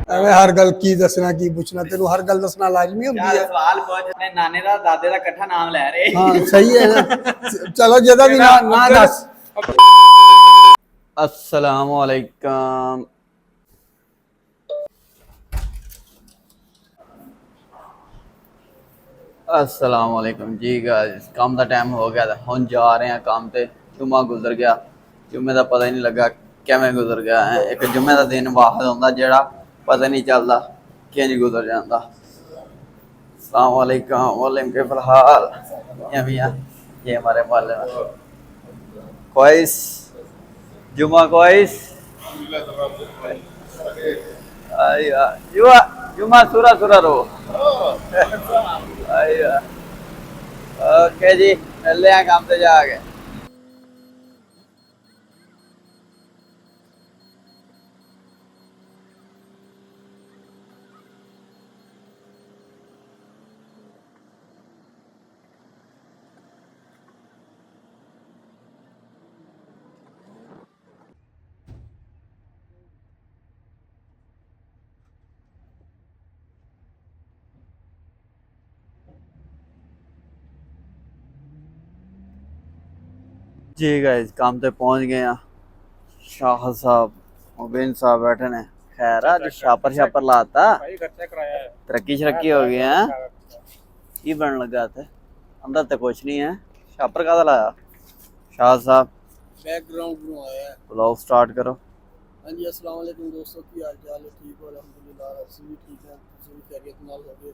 ਐਵੇਂ ਹਰ ਗੱਲ ਕੀ ਦੱਸਣਾ ਕੀ ਪੁੱਛਣਾ, ਤੈਨੂੰ ਹਰ ਗੱਲ ਦੱਸਣਾ ਲਾਜ਼ਮੀ ਹੁੰਦੀ यार ਹੈ। सवाल पूछ अपने नाने दा दादे दा इकट्ठा नाम ले रहे ਹਾਂ ਸਹੀ ਹੈ ਨਾ। ਚਲੋ ਜਿਹਦਾ ਵੀ ਨਾ ਦੱਸ। अस्सलामु अलैकुम। अस्सलामु अलैकुम जी गाइस, काम का टाइम हो गया था, हम जा रहे हैं काम पे। जुम्मा गुजर गया, जुम्मे का पता ही नहीं लगा किवें गुजर गया है। एक जुम्मे का दिन वाहद होंदा जेड़ा पता नहीं चलता किंज गुजर जाता। अस्सलामु अलैकुम वालेकुम के हाल या मियां, ये हमारे मोहल्ले में क्वाइस जुम्मा क्वाइस आया जुम्मा जुम्मा सुरा सुरा रो आया। ओके जी, मिलते हैं काम से जाके। जी गाइस, काम पे पहुंच गए हैं। शाह साहब मुबीन साहब बैठे ने। खैर आज छापर छापर लाता, तरक्की शरक्की हो गई है। की बन लगा थे अंदर तो कुछ नहीं है, छापर का लाया। शाह साहब बैकग्राउंड में आया है। ब्लॉग स्टार्ट करो। हाँ जी, अस्सलाम वालेकुम दोस्तों, की हाल चाल है? ठीक हो अल्हम्दुलिल्लाह, ਅਸੀਂ ਵੀ ਠੀਕ ਹਾਂ, ਤੁਸੀਂ ਵੀ ਖੈਰੀਅਤ ਨਾਲ ਹੋਗੇ।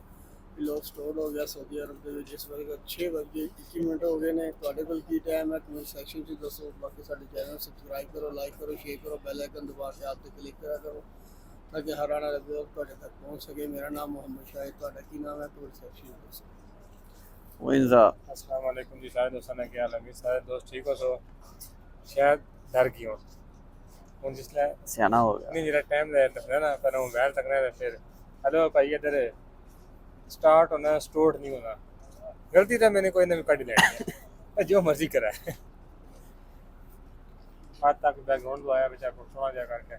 ਲੋਕ ਸਟੋਰ ਹੋ ਗਿਆ ਸਾਊਦੀ ਅਰਬ ਦੇ ਵਿੱਚ, ਇਸ ਵਕਤ 6:21 ਹੋ ਗਏ ਨੇ। ਤੁਹਾਡੇ ਕੋਲ ਕੀ ਟਾਈਮ ਹੈ ਕਮੈਂਟ ਸੈਕਸ਼ਨ 'ਚ ਦੱਸੋ। ਬਾਕੀ ਸਾਡੇ ਚੈਨਲ ਨੂੰ ਸਬਸਕ੍ਰਾਈਬ ਕਰੋ, ਲਾਈਕ ਕਰੋ, ਸ਼ੇਅਰ ਕਰੋ, ਬੈਲ ਆਈਕਨ ਦਬਾ ਕੇ ਆਪ ਤੇ ਕਲਿੱਕ ਕਰਿਆ ਕਰੋ ਤਾਂ ਕਿ ਹਰ ਆਉਣ ਵਾਲਾ ਵੀਡੀਓ ਤੁਹਾਡੇ ਤੱਕ ਪਹੁੰਚ ਸਕੇ। ਮੇਰਾ ਨਾਮ ਮੁਹੰਮਦ ਸ਼ਾਹਿਦ, ਤੁਹਾਡਾ ਕੀ ਨਾਮ ਹੈ? ਕਮੈਂਟ ਸੈਕਸ਼ਨ 'ਚ ਦੱਸੋ। मुबीन साहब अस्सलाम वालेकुम जी सारे दोस्तों ने क्या लगे सारे दोस्त ठीक हो सो शायद डर गई हो हूँ जिसले सियाना हो गया। नहीं जरा टाइम ले रखना ना पर हूँ बैठ तकना है फिर हेलो भाई इधर स्टार्ट होना स्टोर्ट नहीं होना गलती तो मैंने कोई ना भी कट लेनी है जो मर्जी करा है आज तक बैकग्राउंड आया बेचारा को सुना जा करके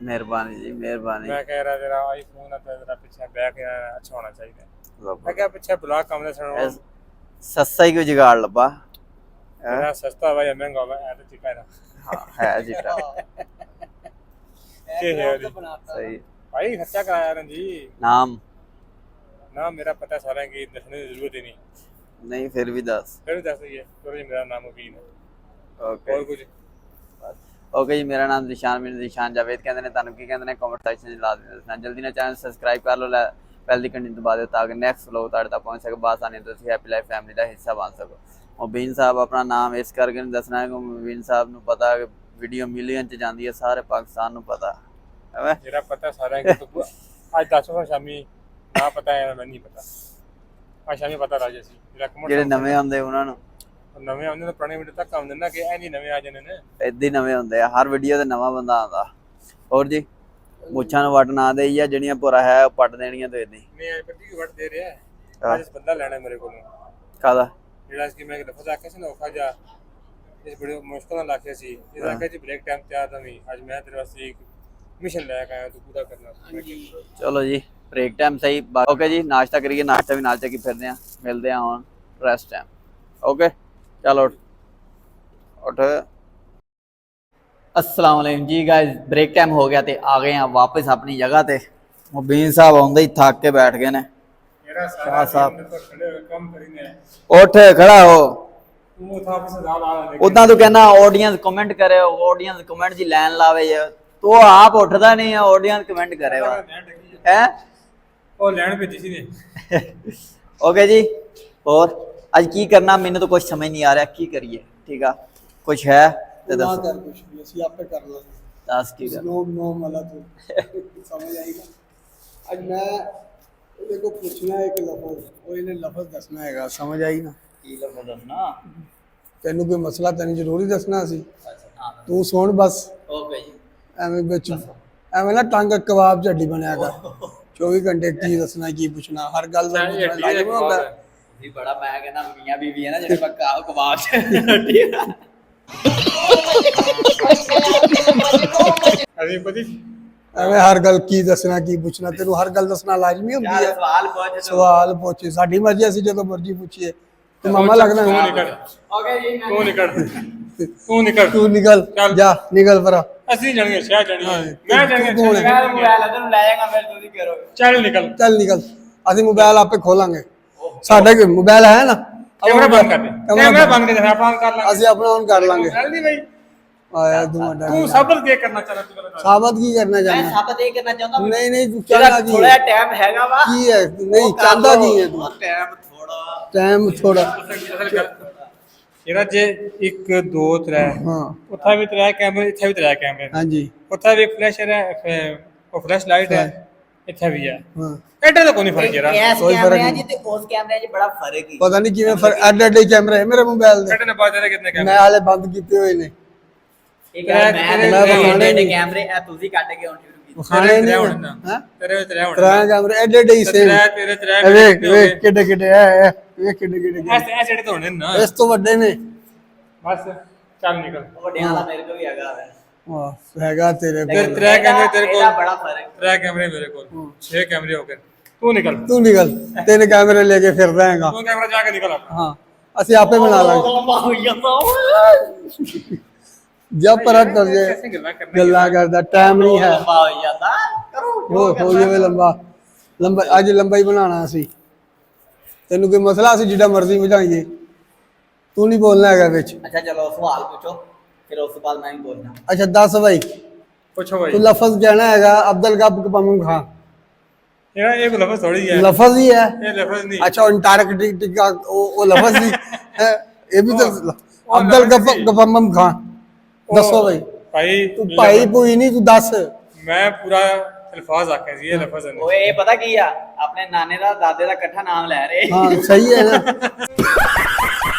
मेहरबानी जी मेहरबानी। मैं कह रहा जरा आईफोन है जरा पीछे बैक अच्छा होना चाहिए मैं क्या पीछे ब्लॉक कम सुनो सस्ता ही कोई जुगाड़ लब्बा मेरा सस्ता भाई महंगा हुआ है तो ठीक है ना है जीटा के है सही। भाई खर्चा कराया रंजी नाम ना मेरा पता सारा की दसने की जरूरत ही नहीं नहीं फिर भी दस। फिर भी दस ये तो जी मेरा नाम मुबीन है ओके और कुछ ओके जी, मेरा नाम निशान मेरे निशान जावेद कहते हैं। तुहानू की कहते हैं कमेंट सेक्शन ला देना। जल्दी ना चैनल सब्सक्राइब कर लो, पहली घंटी दबा दो ताकि नेक्स्ट व्लॉग तुहाडे तक पहुंच सके। बासानी तुसीं हैप्पी लाइफ फैमिली का हिस्सा बन सको। मुबीन साहब अपना नाम इस करके नहीं दसना है कि मुबीन साहब नू पता है कि वीडियो मिलियन च जाती है, सारे पाकिस्तान नू पता है। मेरा पता सारा है कि तो आज 10 बजे शामी ना पता है मैं नहीं पता आज शामी पता राजे सी मेरा कमेंट ਜਿਹੜੇ ਨਵੇਂ ਆਉਂਦੇ ਉਹਨਾਂ ਨੂੰ नवे आंदे तो पुराने वीडियो तक आंदे ना कि ए नहीं नवे आ जाने ने ਇਦਾਂ ਹੀ ਨਵੇਂ ਹੁੰਦੇ ਆ, ਹਰ ਵੀਡੀਓ ਤੇ ਨਵਾਂ ਬੰਦਾ ਆਉਂਦਾ। ਹੋਰ ਜੀ ਮੁੱਛਾਂ ਨੂੰ ਵੱਟ ਨਾ ਦੇਈ ਆ, ਜਿਹੜੀਆਂ ਭੁਰਾ ਹੈ ਉਹ ਪੱਟ ਦੇਣੀਆਂ ਤੇ ਇਦਾਂ ਹੀ। मैं आज पट्टी की वट दे रहा है आज इस बंदा लेना है मेरे को ਕਾਦਾ जेड़ा इसकी मैं एक लफज आखे सी ना ओखा जा इस बड़ी मुश्किल ना लाखे सी इस आखे जी ब्रेक टाइम तैयार था नहीं आज मैं तेरे वास्ते एक मिशन लेके आया तो पूरा करना। ਚਲੋ ਜੀ ब्रेक टाइम सही। ओके जी, नाश्ता करिए, नाश्ता भी नाल चकी फिरते हैं, मिलते हैं हुण रेस्ट टाइम। ओके चलो उठ। अस्सलाम वालेकुम जी गाइस, ब्रेक टाइम हो गया ते आ गए हैं वापस अपनी जगह ते। मुबीन साहब आउंदे ही थक के बैठ गए ने। मेरा शाह साहब तो खड़े हुए कम करीने उठ खड़ा हो। तू था से ज्यादा आ रहा उदा तू कहना ऑडियंस कमेंट करे, ऑडियंस कमेंट की लाइन लावे, तो आप उठदा नहीं है, ऑडियंस कमेंट करे वा है। ओ लैंड भेजी सी ने ओके जी, और आज की करना मैंने तो कुछ समझ नहीं आ रहा, की करिए? ठीक है कुछ है तो ਨਾ दस ਕਰ ਕੁਛ ਵੀ, ਅਸੀਂ ਆਪੇ ਕਰ ਲਾਂਗੇ। दस की कर। ਨੋ ਨੋ ਮਲਾ ਤੂੰ ਸਮਝ ਆਏਗਾ। ਅੱਜ ਮੈਂ ਇਹਦੇ ਕੋ ਪੁੱਛਣਾ ਹੈ ਇੱਕ ਲਫ਼ਜ਼, ਉਹ ਇਹਨੇ ਲਫ਼ਜ਼ ਦੱਸਣਾ ਹੈਗਾ, ਸਮਝ ਆਈ ਨਾ? की लफज दसना? ਤੈਨੂੰ ਕੋਈ ਮਸਲਾ ਤੈਨੂੰ ਜ਼ਰੂਰੀ ਦੱਸਣਾ ਸੀ, अच्छा हां ਤੂੰ ਸੁਣ ਬਸ। ओके जी। ਐਵੇਂ ਵਿੱਚ ਐਵੇਂ ਨਾ ਟੰਗ ਕਬਾਬ ਝੱਡੀ ਬਣਿਆ ਕਰ। 24 ਘੰਟੇ ਕੀ ਦੱਸਣਾ ਕੀ ਪੁੱਛਣਾ, ਹਰ ਗੱਲ ਦਾ ਲਾਜ਼ਮ ਹੁੰਦਾ। भी बड़ा मैं कहना मियां बीवी है ना जेडे पक्का कबाब ठीक है। अभी पति ਐਵੇਂ ਹਰ ਗੱਲ ਕੀ ਦੱਸਣਾ ਕੀ ਪੁੱਛਣਾ, ਤੈਨੂੰ ਹਰ ਗੱਲ ਦੱਸਣਾ ਲਾਜ਼ਮੀ ਹੁੰਦੀ ਯਾਰ ਹੈ। ਸਵਾਲ ਪੁੱਛ ਸਵਾਲ ਪੁੱਛ, ਸਾਡੀ ਮਰਜ਼ੀ, ਅਸੀਂ ਜਦੋਂ ਮਰਜ਼ੀ ਪੁੱਛੀਏ। ਤੂੰ ਮਾਮਾ ਲੱਗਦਾ ਤੂੰ ਨਾ। ਨਿਕਲ, ਓਕੇ ਜੀ ਤੂੰ ਨਿਕਲ, ਤੂੰ ਨਿਕਲ, ਤੂੰ ਨਿਕਲ ਚੱਲ। ਜਾ, ਨਿਕਲ ਪਰਾ। ਅਸੀਂ ਜਾਣਗੇ ਸ਼ਹਿਰ ਜਾਣੀ ਹਾਂ, ਮੈਂ ਜਾਣੀ ਤੂੰ ਕੌਣ ਹੈ? ਮੈਂ ਮੋਬਾਈਲ ਅਦਰ ਨੂੰ ਲੈ ਜਾਗਾ, ਫਿਰ ਤੁਸੀਂ ਕਰੋਗੇ। ਚੱਲ ਨਿਕਲ। ਚੱਲ ਨਿਕਲ, ਅਸੀਂ ਮੋਬਾਈਲ ਆਪੇ ਖੋਲਾਂਗੇ। ਸਾਡਾ ਕੀ ਮੋਬਾਈਲ ਹੈ ਨਾ, ਕੈਮਰਾ ਬੰਦ ਕਰ ਦੇ, ਕੈਮਰਾ ਕੈਮਰਾ ਬੰਦ ਕਰ ਦੇ, ਆਪਾਂ on ਕਰ ਲਾਂਗੇ। ਅਸੀਂ ਆਪਣਾ ਔਨ ਕਰ ਲਾਂਗੇ। ਗੱਲ ਨਹੀਂ ਬਈ, ਆਇਆ ਤੁਹਾਡਾ ਤੂੰ ਸਬਰ ਕੇ ਕਰਨਾ ਚਾਹਨਾ ਤੂੰ ਕਰ। ਸਾਬਤ ਕੀ ਕਰਨਾ ਮੈਂ ਚਾਹੁੰਦਾ? ਸਭ ਦੇ ਕਰਨਾ ਚਾਹੁੰਦਾ ਨਹੀਂ ਨਹੀਂ, ਤੂੰ ਜਿਹੜਾ ਚਾਹੁੰਦਾ ਕੀ ਥੋੜਾ ਹੈ? ਟਾਈਮ ਹੈਗਾ ਵਾ ਕੀ ਹੈ ਨਹੀਂ ਉਹ ਕਰ ਚਾਹੁੰਦਾ ਲਓ। ਕੀ ਹੈ ਤੂੰ? ਟਾਈਮ ਥੋੜਾ ਟਾਈਮ ਥੋੜਾ। ਇਹਦਾ ਜੇ 1 2 3 ਹਾਂ ਉੱਥੇ ਵੀ 3 ਕੈਮਰੇ, ਇੱਥੇ ਵੀ 3 ਕੈਮਰੇ, ਹਾਂਜੀ ਉੱਥੇ ਵੀ ਫਲੈਸ਼ਰ ਹੈ, ਉਹ ਫਲੈਸ਼ ਲਾਈਟ ਹੈ, ਇੱਥੇ ਵੀ ਹੈ। ਹਾਂ, ਐਡਾ ਤਾਂ ਕੋਈ ਨਹੀਂ ਫਰਕ ਯਾਰ। ਇਸ ਕੋਈ ਫਰਕ ਕੈਮਰਿਆਂ ਨਹੀਂ। 'ਚ ਤੇ ਉਸ ਕੈਮਰਿਆਂ 'ਚ ਬੜਾ ਫਰਕ ਹੀ। ਪਤਾ ਨਹੀਂ ਕਿਵੇਂ ਐਡ ਐਡ ਕੈਮਰੇ ਹੈ ਮੇਰੇ ਮੋਬਾਈਲ ਦੇ। ਐਡੇ ਨੇ ਬਾਅਦ ਕਿਤਨੇ ਮੈਂ ਕੈਮਰੇ? ਹਾਲੇ ਬੰਦ ਕੀਤੇ ਹੋਏ ਨੇ। ਇਹ ਯਾਰ ਮੈਂ ਮੈਂ ਵਿਖਾਣੇ ਦੇ ਨਹੀਂ। ਕੈਮਰੇ ਆ ਤੁਸੀਂ ਕੱਢ ਕੇ ਹੁਣ ਸ਼ੁਰੂ ਕੀਤੀ। ਖਾਣੇ ਨਹੀਂ ਹੁਣ ਹੈ ਨਾ ਤੇਰੇ ਤੇਰੇ ਹੁਣ ਤਰਾਂ ਕੈਮਰੇ ਐਡ ਐਡ ਹੀ ਸੇਮ। ਤੇਰੇ ਵੇਖ ਵੇਖ ਕਿੱਡੇ ਕਿੱਡੇ ਹੈ, ਵੇਖ ਕਿੱਡੇ ਕਿੱਡੇ ਐਸੇ ਜਿਹੜੇ ਤੋਂ ਹੋਣੇ ਨਾ। ਇਸ ਤੋਂ ਵੱਡੇ ਨੇ। ਬਸ ਚੱਲ ਨਿਕਲ। ਵੱਡਿਆਂ ਦਾ ਮੇਰੇ ਕੋਲ ਵੀ ਹੈਗਾ ਵਾ। ਵਾਹ ਹੈਗਾ ਤੇਰੇ ਤੇਰੇ ਕੋਲ। 3 ਕੈਮਰੇ ਤੇਰੇ ਇਹਦਾ ਕੋਲ, ਬੜਾ ਫਰਕ। 3 ਕੈਮਰੇ ਮੇਰੇ ਕੋਲ, 6 ਕੈਮਰੇ ਹੋ ਗਏ। ਤੂੰ ਨਿਕਲ, ਤੂੰ ਨਿਕਲ, ਤਿੰਨ ਕੈਮਰੇ ਲੈ ਕੇ ਫਿਰਦਾ ਹੈਗਾ। ਤੂੰ ਕੈਮਰਾ ਜਾ ਕੇ ਨਿਕਲ ਆਪਣਾ। ਹਾਂ ਅਸੀਂ ਆਪੇ ਬਣਾ ਲਾਂਗੇ। ਲੰਬਾ ਹੋ ਜਾਂਦਾ ਜਬ ਪਰਤ ਕਰ ਜੇ ਐਸੇ ਗੱਲਾਂ ਕਰਨਾ ਗੱਲਾਂ ਕਰਦਾ, ਟਾਈਮ ਨਹੀਂ ਹੈ। ਲੰਬਾ ਹੋ ਜਾਂਦਾ ਕਰੋ। ਹੋ ਜਾਵੇ ਲੰਬਾ। ਲੰਬਾ ਅੱਜ ਲੰਬਾ ਹੀ ਬਣਾਉਣਾ ਅਸੀਂ। ਤੈਨੂੰ ਕੋਈ ਮਸਲਾ ਅਸੀਂ ਜਿੱਡਾ ਮਰਜ਼ੀ ਵਧਾਈਏ, ਤੂੰ ਨਹੀਂ ਬੋਲਣਾ ਹੈਗਾ ਵਿੱਚ। ਅੱਛਾ ਚਲੋ ਸਵਾਲ ਪੁੱਛੋ, ਫਿਰ ਉਸ ਤੋਂ ਬਾਅਦ ਮੈਂ ਵੀ ਬੋਲਣਾ। ਅੱਛਾ ਦੱਸ ਭਾਈ, ਪੁੱਛੋ ਭਾਈ। ਤੂੰ ਲਫ਼ਜ਼ ਕਹਿਣਾ ਹੈਗਾ ਅਬਦੁਲ ਗੱਪ ਕਪਮਮ ਖਾਂ। ਯਾਰ ਇਹ ਲਫ਼ਜ਼ ਥੋੜੀ ਹੈ, ਲਫ਼ਜ਼ ਹੀ ਹੈ। ਇਹ ਲਫ਼ਜ਼ ਨਹੀਂ। अच्छा अंटार्कटिक का वो लफ्ज भी है, ये भी तो वो अब्दुल लफ्ज ही। गफम खान। दसो भाई, ਭਾਈ तू भाई भूई नहीं, तू दस। ਮੈਂ ਪੂਰਾ ਅਲਫਾਜ਼ ਆਖਿਆ ਸੀ, ਇਹ ਲਫ਼ਜ਼ ਹੈ। ਓਏ ਇਹ ਪਤਾ ਕੀ ਆ, ਆਪਣੇ ਨਾਨੇ ਦਾ ਦਾਦੇ ਦਾ ਇਕੱਠਾ ਨਾਮ ਲੈ ਰਹੇ। हाँ सही है ना।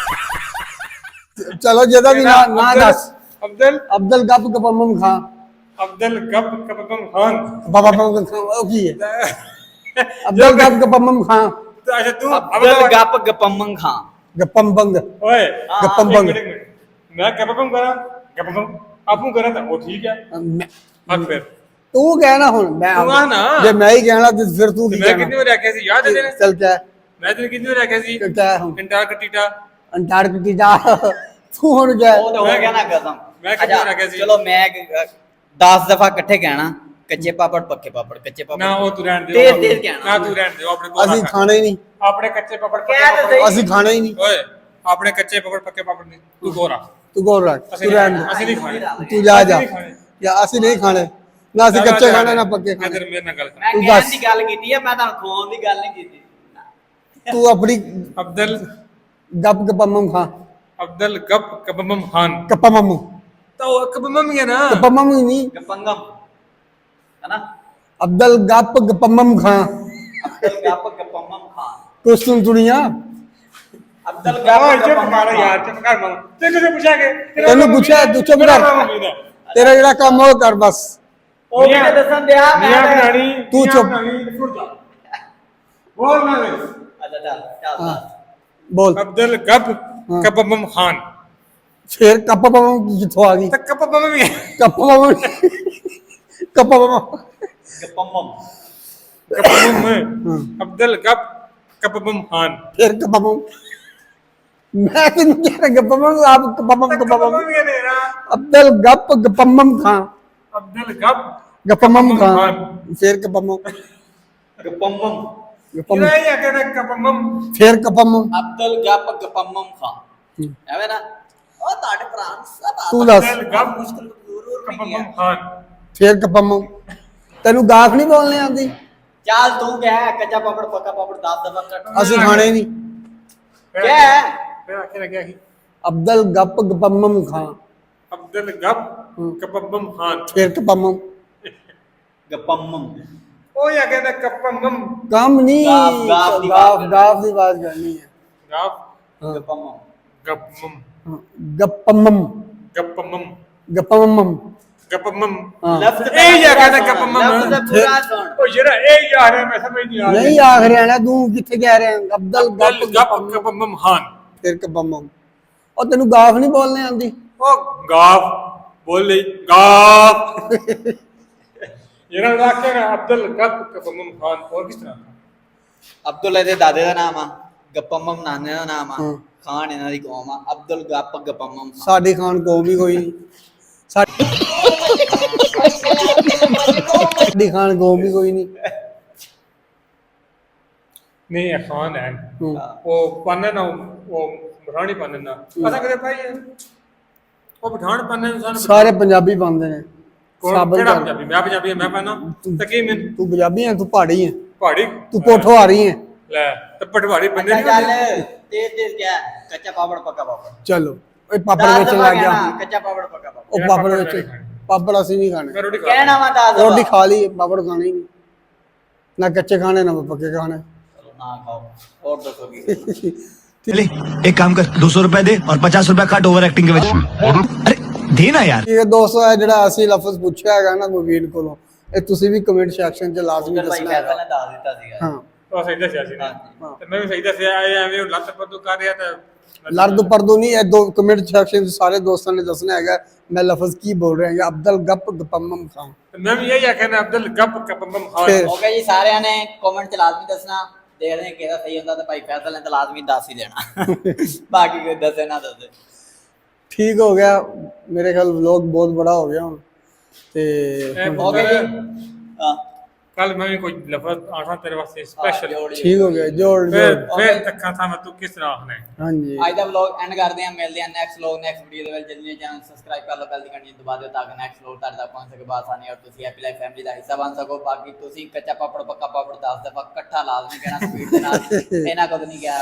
चलो जदा भी ना ना दस। ਅਬਦੁਲ अब्दुल गप कपम खान। ਅਬਦੁਲ ਗੱਪ ਕਪਮ ਖਾਨ। बाबा खान वो की है? अब्दुल गप कपम खान। ਅੱਛਾ ਤੂੰ ਅਬਦੁਲ ਗੱਪ ਗਪੰਮਨ ਖਾਂ। गपम बंग ਓਏ गपम ਇੱਕ बंग। ਮਿੰਟ, ਇੱਕ ਮਿੰਟ। ਮੈਂ ਕਪਮ ਕਰਾਂ, ਕਪਮ ਆਪੂ ਕਰਾਂ ਤਾਂ ਉਹ ਠੀਕ ਹੈ। ਹੱਕ ਫਿਰ तू कहना हुन मैं तू आ ना। जे मैं ही कहना तो फिर तू ਤੇ की ਮੈਂ कहना? ਕਿੰਨੀ ਵਾਰ ਆਖਿਆ ਸੀ, ਯਾਦ ਹੈ ਤੇਰੇ? चल क्या ਮੈਂ ਤੈਨੂੰ ਕਿੰਨੀ ਵਾਰ ਆਖਿਆ ਸੀ क्या है हुन? ਅੰਟਾਰਕਟਿਕਾ। अंटार्कटिका तू हुन क्या ਉਹ ਤਾਂ ਹੋ ਗਿਆ ਨਾ ਕਸਮ। ਮੈਂ ਕਿੱਥੇ ਅੱਛਾ, ਰੱਖਿਆ ਸੀ? ਚਲੋ ਮੈਂ 10 ਦਫਾ ਇਕੱਠੇ ਕਹਿਣਾ, ਕੱਚੇ ਪਾਪੜ ਪੱਕੇ ਪਾਪੜ, ਕੱਚੇ ਪਾਪੜ। ਨਾ ਉਹ ਤੂੰ ਰਹਿਣ ਦੇ, ਤੇਜ਼ ਤੇਜ਼ ਕਹਿਣਾ। ਨਾ ਤੂੰ ਰਹਿਣ ਦੇ, ਉਹ ਆਪਣੇ ਕੋਲ ਅਸੀਂ ਰੱਖ। ਖਾਣੇ ਹੀ ਨਹੀਂ, ਆਪਣੇ ਕੱਚੇ ਪਾਪੜ ਪੱਕੇ ਕਹਿ ਤਾਂ ਪਾਪੜ। ਸਹੀ। ਅਸੀਂ ਖਾਣੇ ਹੀ ਨਹੀਂ। ਓਏ ਆਪਣੇ ਕੱਚੇ ਪਾਪੜ ਪੱਕੇ ਪਾਪੜ ਨਹੀਂ, ਤੂੰ ਗੋਰਾ। ਤੂੰ ਗੌਰ ਰੱਖ, ਅਸੀਂ ਤੂੰ ਰਹਿਣ ਦੇ, ਅਸੀਂ ਨਹੀਂ ਖਾਣੇ। ਤੂੰ ਜਾ ਜਾ। ਅਸੀਂ ਨਹੀਂ ਖਾਣੇ। ਜਾਂ ਅਸੀਂ ਨਹੀਂ ਖਾਣੇ, ਨਾ ਅਸੀਂ ਕੱਚੇ ਖਾਣੇ ਨਾ ਪੱਕੇ ਖਾਣੇ। ਇੱਧਰ ਮੇਰੇ ਨਾਲ ਗੱਲ ਕਰ। ਮੈਂ ਤੂੰ ਕਹਿਣ ਦੱਸ। ਦੀ ਗੱਲ ਕੀਤੀ ਆ, ਮੈਂ ਤੁਹਾਨੂੰ ਖਵਾਉਣ ਦੀ ਗੱਲ ਨਹੀਂ ਕੀਤੀ। ਤੂੰ ਆਪਣੀ ਅਬਦੁਲ ਗੱਪ ਗਪਮਮ ਖਾ, ਅਬਦੁਲ ਗੱਪ ਕਬਮਮ ਖਾਨ। ਕਪਮਮ ਤਾਂ ਉਹ ਕਬਮਮ ਹੀ ਹੈ ਨਾ। ਕਪਮਮ ਹੀ ਨਹੀਂ, ਗਪੰਗਮ ਹੈ ਨਾ। ਅਬਦੁਲ ਗੱਪ ਗਪਮਮ ਖਾ। ਅਬਦੁਲ ਗੱਪ ਗਪੰਮਮ ਖਾਂ। ਕੁਛ ਸੁਣ ਦੁਨੀਆ, ਅਬਦੁਲ ਓਏ ਗੱਪ ਚੁੱਪ ਗਪੰਮਮ ਕਰ ਯਾਰ, ਚੁੱਪ ਕਰ ਮਾਂ। ਤੈਨੂੰ ਕਿਉਂ ਪੁੱਛਿਆ ਕਿ ਤੈਨੂੰ ਪੁੱਛਿਆ, ਤੂੰ ਚੁੱਪ ਕਰ। ਤੇਰਾ ਜਿਹੜਾ ਕੰਮ ਉਹ ਕਰ ਬਸ। ਉਹ ਕਿਹਨੇ ਦੱਸਣ ਦਿਆ? ਮੀਆਂ ਬਣਾਣੀ ਤੂੰ ਚੁੱਪ। ਬੋਲ ਨਾ ਵੇ। ਅੱਛਾ ਚੱਲ ਚੱਲ ਹਾਂ ਬੋਲ। ਅਬਦੁਲ ਗੱਪ ਕਬਮਮ ਖਾਨ। ਫੇਰ ਕਪਮਮ ਕਿੱਥੋਂ ਆ ਗਈ? ਤਾਂ ਕਬਮਮ ਹੀ ਹੈ। ਕਪਮਮ ਕਪਮਮ ਗਪੰਮਮ। ਕਬਮਮ ਅਬਦੁਲ ਗੱਪ ਕਬਮਮ ਖਾਨ। ਫੇਰ ਕਪਮਮ। ਮੈਂ ਤੈਨੂੰ ਕਹਿ ਰਿਹਾ ਗਪਮਮ, ਆਪ ਕਪਮਮ ਕਪਮਮ। ਕਬਮਮ ਹੀ ਹੈ ਤੇਰਾ। ਅਬਦੁਲ ਗੱਪ ਗਪਮਮ ਖਾਂ, ਅਬਦੁਲ ਗੱਪ ਗਪਮਮ ਖਾਂ, ਫੇਰ ਕਪਮਮ ਗਪੰਮਮ। ਗਪਮਮ, ਇਹ ਆ ਕਹਿੰਦਾ ਕਬਮਮ। ਫੇਰ ਕਪਮਮ। ਅਬਦੁਲ ਗੱਪ ਗਪੰਮਮ ਖਾਂ। ਐਵੇਂ ਨਾ ਉਹ ਤੁਹਾਡੇ ਭਰਾ ਨੂੰ ਸਭ ਤੂੰ ਦੱਸ। ਅਬਦੁਲ ਗੱਪ ਮੁਸ਼ਕਿਲ ਜ਼ਰੂਰ ਵੀ ਨਹੀਂ ਕਬਮਮ ਹੈ। ਖਾਨ। ਫੇਰ ਕਪਮਮ। ਤੈਨੂੰ ਗਾਖ ਨਹੀਂ ਬੋਲਣੇ ਆਉਂਦੀ? ਚੱਲ ਤੂੰ ਕਹਿ ਕੱਚਾ ਪਾਪੜ ਪੱਕਾ ਪਾਪੜ 10 ਦਫਾ ਕੱਟ। ਅਸੀਂ ਖਾਣੇ ਨਹੀਂ। ਕਹਿ ਫਿਰ ਆਖੇ ਲੱਗਿਆ ਸੀ ਅਬਦੁਲ ਗੱਪ ਗਪਮਮ ਖਾਂ, ਅਬਦੁਲ ਗੱਪ ਕਬਮਮ ਖਾਨ। ਫੇਰ ਕਪਮਮ। ਗਪੰਮਮ। ਉਹ ਆ ਕਹਿੰਦਾ ਕਬਮਮ। ਕੰਮ ਨਹੀਂ, ਗਾਫ- ਗਾਫ ਦੀ ਗਾਫ ਬਾਤ ਗਾਫ ਦੀ ਬਾਤ ਕਰਨੀ ਹੈ। ਗੱਪ ਗਪੰਮਮ। ਗਪਮਮ ਗਪਮਮ ਗਪਮਮ ਗਪਮਮ। ਗਪਮਮ। ਹਾਂ ਲਫ਼ਜ਼ ਇਹ ਜਾ ਪੂਰਾ ਕਹਿੰਦਾ ਸੁਣ, ਗਪੰਮਮ। ਲਫ਼ਜ਼ ਪੂਰਾ ਸੁਣ। ਉਹ ਜਿਹੜਾ ਇਹ ਜਾ ਰਿਹਾ ਮੈਂ ਸਮਝ ਨਹੀਂ ਆ ਰਿਹਾ। ਨਹੀਂ ਆਖ ਰਿਹਾ ਨਾ ਤੂੰ, ਕਿੱਥੇ ਕਹਿ ਰਿਹਾ? ਅਬਦੁਲ ਗੱਪ ਅਬਦੁਲ ਗੱਪ ਕਬਮਮ ਖਾਨ। ਫੇਰ ਕਪਮਮ। ਉਹ ਤੈਨੂੰ ਗਾਫ ਨਹੀਂ ਬੋਲਣੇ ਆਉਂਦੀ? ਉਹ ਗਾਫ ਬੋਲ ਲਈ ਗਾਫ। ਇਹਨਾਂ ਨੂੰ ਆਖਿਆ ਅਬਦੁਲ ਗੱਪ ਕਪਮਮ ਖਾਨ ਹੋਰ ਕਿਸ ਤਰ੍ਹਾਂ ਅਬਦੁੱਲਾ ਦੇ ਦਾਦੇ ਦਾ ਨਾਮ ਆ, ਗੱਪਮਮ ਨਾਨੇ ਦਾ ਨਾਮ ਆ, ਹਾਂ। ਖਾਨ ਇਹਨਾਂ ਦੀ ਕੌਮ ਆ, ਅਬਦੁਲ ਗੱਪ ਗੱਪਮਮ ਖਾਨ। ਸਾਡੀ ਖਾਨ ਕੌਮ ਹੀ ਕੋਈ ਨਹੀਂ, ਸਾਡੀ ਖਾਨ ਕੌਮ ਹੀ ਕੋਈ ਨਹੀਂ। ਨਹੀਂ ਇਹ ਖਾਨ ਹੈ ਹੂੰ। ਉਹ ਪੰਨਨ ਉਹ ਮਰਾਣੀ ਪੰਨਨ ਨਾ ਪਤਾ ਕਰੇ ਭਾਈ ਉਹ ਪਠਾਨ ਪੰਨਨ ਸਾਨੂੰ ਸਾਰੇ ਪੰਜਾਬੀ ਪਾਉਂਦੇ ਨੇ। ਕੌਣ ਸਾਬਲ ਕਿਹੜਾ ਕਰ। ਪੰਜਾਬੀ ਮੈਂ ਪੰਜਾਬੀ ਹਾਂ, ਮੈਂ ਪਾਣਾ ਤਕੀ ਮੈਂ ਤੂੰ ਪੰਜਾਬੀ ਹੈ, ਤੂੰ ਪਹਾੜੀ ਹੈ, ਪਹਾੜੀ ਤੂੰ ਪੋਠੋ ਆ ਰਹੀ ਹੈ। ਲੈ ਤੇ ਪਟਵਾਰੀ ਬੰਦੇ ਅੱਛਾ ਨਹੀਂ ਚੱਲ ਹੁੰਦੇ ਤੇਜ਼ ਕਿਆ ਕੱਚਾ ਪਾਪੜ ਪੱਕਾ ਪਾਪੜ। ਚਲੋ ਇਹ ਪਾਪੜ ਵੇਚਣ ਲੱਗ ਗਿਆ। ਕੱਚਾ ਪਾਪੜ ਪੱਕਾ ਪਾਪੜ। ਉਹ ਮੇਰਾ ਪਾਪੜ ਪਾਪੜ ਵਿੱਚ ਮੈਂ ਨਹੀਂ ਪਾਪੜ ਅਸੀਂ ਨਹੀਂ ਖਾਣੇ। ਮੈਂ ਰੋਟੀ ਖਾ ਕਹਿਣਾ ਵਾ ਦੱਸ ਰੋਟੀ ਖਾ ਲਈ, ਪਾਪੜ ਖਾਣੇ ਹੀ ਨਹੀਂ, ਨਾ ਕੱਚੇ ਖਾਣੇ ਨਾ ਪੱਕੇ ਖਾਣੇ। ਚਲੋ ਨਾ ਖਾਓ। ਹੋਰ ਦੱਸੋ ਕੀ ले एक काम कर 200 रुपए दे और 50 रुपए काट ओवर एक्टिंग के वजह अरे देना यार। ਇਹ ਦੋਸਤੋ ਹੈ ਜਿਹੜਾ ਅਸੀਂ ਲਫ਼ਜ਼ ਪੁੱਛਿਆ ਹੈਗਾ ਨਾ ਮੁਬੀਨ ਕੋਲੋਂ, ਇਹ ਤੁਸੀਂ ਵੀ ਕਮੈਂਟ ਸੈਕਸ਼ਨ 'ਚ ਲਾਜ਼ਮੀ ਉਧਰ ਭਾਈ ਦੱਸਣਾ ਫੈਸਲਾ ਹੈਗਾ। ਨੇ ਦੱਸ ਦਿੱਤਾ ਸੀਗਾ। ਹਾਂ, ਉਹ ਸਹੀ ਦੱਸਿਆ ਸੀ ਨਾ ਹਾਂ। ਤੇ ਮੈਂ ਵੀ ਸਹੀ ਦੱਸਿਆ ਇਹ ਐਵੇਂ ਲੱਤ ਪੱਤੂ ਕਰ ਰਿਹਾ ਤਾਂ ਲਰਦ ਪਰਦੂ ਨਹੀਂ, ਇਹ ਦੋ ਕਮੈਂਟ ਸੈਕਸ਼ਨ 'ਚ ਸਾਰੇ ਦੋਸਤਾਂ ਨੇ ਦੱਸਣਾ ਹੈਗਾ ਮੈਂ ਲਫ਼ਜ਼ ਕੀ ਬੋਲ ਰਿਹਾ ਹਾਂ। ਅਬਦੁਲ ਗੱਪ ਗਪਮਮ ਖਾਨ। ਤੇ ਮੈਂ ਵੀ ਇਹ ਆਖਿਆ ਨਾ ਅਬਦੁਲ ਗੱਪ ਕਪਮਮ ਖਾਨ ਫਿਰ ਓਕੇ ਜੀ, ਸਾਰਿਆਂ ਨੇ ਕਮੈਂਟ 'ਚ ਲਾਜ਼ਮੀ ਦੱਸਣਾ। ਦੇਖਦੇ ਹਾਂ ਕਿਹਦਾ ਸਹੀ ਹੁੰਦਾ ਤੇ ਭਾਈ ਫੈਸਲ ਨੇ ਤਾਂ ਲਾਜ਼ਮੀ ਦੱਸ ਹੀ ਦੇਣਾ। ਬਾਕੀ ਕੋਈ ਦੱਸੇ ਨਾ ਦੱਸੇ। ਠੀਕ ਹੋ ਗਿਆ, ਮੇਰੇ ਖਿਆਲ ਵਲੌਗ ਬਹੁਤ ਬੜਾ ਹੋ ਗਿਆ ਹੁਣ ਤੇ ਓਕੇ ਜੀ। ਹਾਂ ਕੱਲ ਮੈਂ ਵੀ ਕੋਈ ਲਫ਼ਜ਼ ਆਖਾਂ ਤੇਰੇ ਵਾਸਤੇ ਸਪੈਸ਼ਲ ਠੀਕ ਹੋ ਗਿਆ। ਜੋੜ ਫਿਰ ਤੱਕਾਂ ਥਾ ਮੈਂ ਤੂੰ ਕਿਸ ਤਰ੍ਹਾਂ ਆਖਣਾ ਹੈ ਹਾਂਜੀ, ਅੱਜ ਦਾ ਵਲੌਗ ਐਂਡ ਕਰਦੇ ਹਾਂ। ਮਿਲਦੇ ਹਾਂ ਨੈਕਸਟ ਵਲੌਗ ਨੈਕਸਟ ਵੀਡੀਓ ਦੇ ਵਿੱਚ। ਜਲਦੀ ਚੈਨਲ ਸਬਸਕ੍ਰਾਈਬ ਕਰ ਲਓ, ਬੈਲ ਦੀ ਘੰਟੀ ਦਬਾ ਦਿਓ ਤਾਂ ਕਿ ਨੈਕਸਟ ਵਲੌਗ ਤੁਹਾਡੇ ਤੱਕ ਪਹੁੰਚ ਸਕੇ ਬਾਸਾਨੀ ਔਰ ਤੁਸੀਂ ਹੈਪੀ ਲਾਈਫ ਫੈਮਿਲੀ ਦਾ ਹਿੱਸਾ ਬਣ ਸਕੋ। ਬਾਕੀ ਤੁਸੀਂ ਕੱਚਾ ਪਾਪੜ ਪੱਕਾ ਪਾਪੜ 10 ਦਫਾ ਇਕੱਠਾ ਲਾਜ਼ਮੀ ਕਹਿਣਾ ਸਪੀਡ ਦੇ ਨਾਲ। ਇਹਨਾਂ ਕਦ ਨਹੀਂ ਕਿਹਾ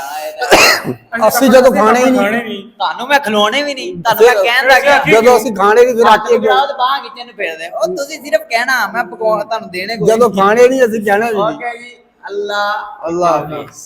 ਅਸੀਂ ਜਦੋਂ ਖਾਣੇ ਹੀ ਨਹੀਂ, ਤੁਹਾਨੂੰ ਮੈਂ ਖਿਲਾਉਣੇ ਵੀ ਨਹੀਂ, ਤੁਹਾਨੂੰ ਮੈਂ ਕਹਿਣ ਲੱਗਾ ਜਦੋਂ ਅਸੀਂ ਖਾਣੇ ਨਹੀਂ ਫਿਰ ਆਖੀਏ ਕਿਉਂ? ਬਾਅਦ ਬਾਹ ਖਿੱਚਣ ਨੂੰ ਫਿਰਦੇ ਉਹ। ਤੁਸੀਂ ਸਿਰਫ ਕਹਿਣਾ, ਮੈਂ ਪਕਵਾ ਤੁਹਾਨੂੰ ਦੇਣੇ ਕੋਈ ਜਦੋਂ ਖਾਣੇ ਨਹੀਂ ਅਸੀਂ ਕਹਿਣਾ ਵੀ ਨਹੀਂ। ਓਕੇ ਜੀ, ਅੱਲਾ ਅੱਲਾਹ ਹਾਫਿਜ਼।